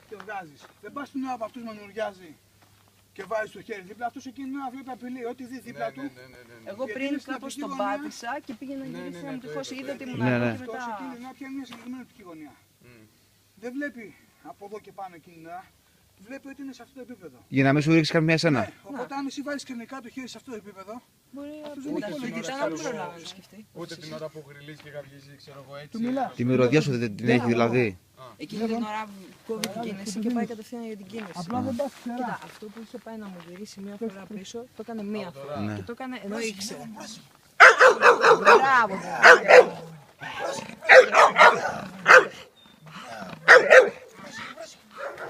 Και βγάζεις. Δεν πας την ώρα που αυτός μανουριάζει και βάζεις το χέρι δίπλα, αυτός εκείνη την ώρα βλέπει απειλή. Ό,τι δει δίπλα του. Εγώ πριν κάπως τον πάτησα και πήγε να γυρίσει να μου τυχώσει. Είδα ότι ήμουν Ναι, εδώ ναι. και Αυτός εκείνη μετά. την ώρα πιάνει μια συγκεκριμένη οπτική γωνία. Δεν βλέπει από εδώ και πάνω εκείνη την ώρα. Βλέπει ότι είναι σε αυτό το επίπεδο. Για να μην σου ρίξει καμία εσένα. Ναι, οπότε αν εσύ βάλεις κοινωνικά το χέρι σε αυτό το επίπεδο, Μπορεί δεν να έχει το πολύ να μην προλάβει να σκεφτεί. Ούτε την ώρα που γριλίζει και καυγίζει, ξέρω εγώ έτσι. του μιλάς. Τη μυρωδιά σου δεν την έχει δηλαδή. Εκείνη την ώρα κόβει την κίνηση και πάει κατευθείαν για την κίνηση. Απλά δεν πας Κοίτα, ξερά. αυτό που είχε πάει να μου γυρίσει μία φορά πίσω, το έκανε μία φορά. Ναι. Και το έκανε ενώ ήξερε. Μπράβο!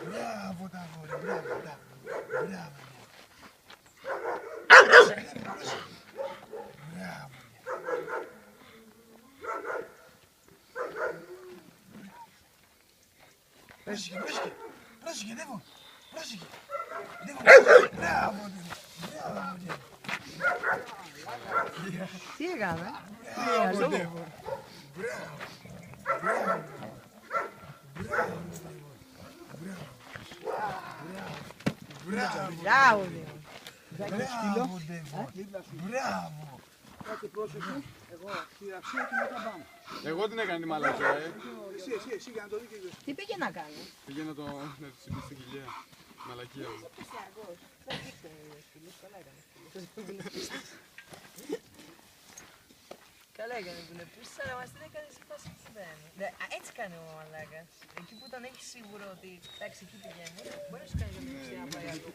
Μπράβο τα αγόρια, μπράβο, μπράβο. Πρόσεχε, Δεύο, πρόσεχε. Μπράβο, Τι έκανε? Δεύο. Μπράβο! Μπράβο. Κάτσε πρόσεχε, εγώ χειραψία και μετά πάμε. Εγώ την έκανα τη μαλακία, Εσύ, για να το δει και εσύ. Τι πήγε να κάνει? Πήγε να τη συμπίσει στην κοιλιά. Μαλακία μου. Καλά έκανε που είναι πίσω, αλλά μας την έκανε σε φάση που συμβαίνει. Έτσι κάνει ο μαλάκας. Εκεί που τον έχει σίγουρο ότι εντάξει εκεί πηγαίνει, μπορεί να σου κάνει μια δεξιά να πάει αλλού.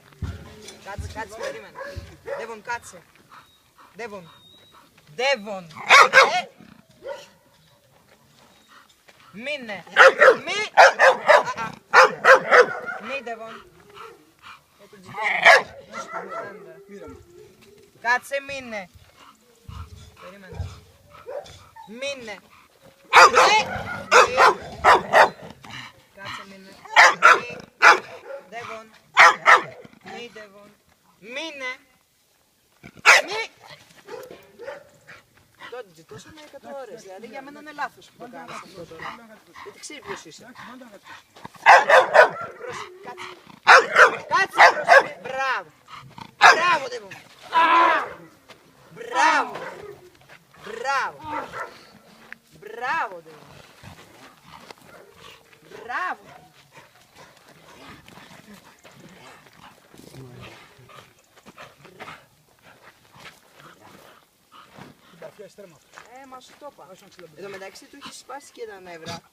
Κάτσε, περίμενε. Ντέβον, κάτσε. Ντέβον. Μείνε. Μη, Ντέβον. Κάτσε, μείνε. Περίμενε. Μείνε. Κάτσε, μείνε. Ντέβον. Μη, Ντέβον. Μείνε. Μη. Τότε ζητούσαμε 100 ώρες. Δηλαδή για μένα είναι λάθος που το κάνεις αυτό τώρα. Γιατί ξέρει ποιος είσαι. Κάτσε. Μπράβο. Μπράβο, Ντέβον. Μπράβο. Μπράβο, Ντέβον. Μπράβο. Μα σου το είπα. Εν τω μεταξύ του έχει σπάσει και τα νεύρα.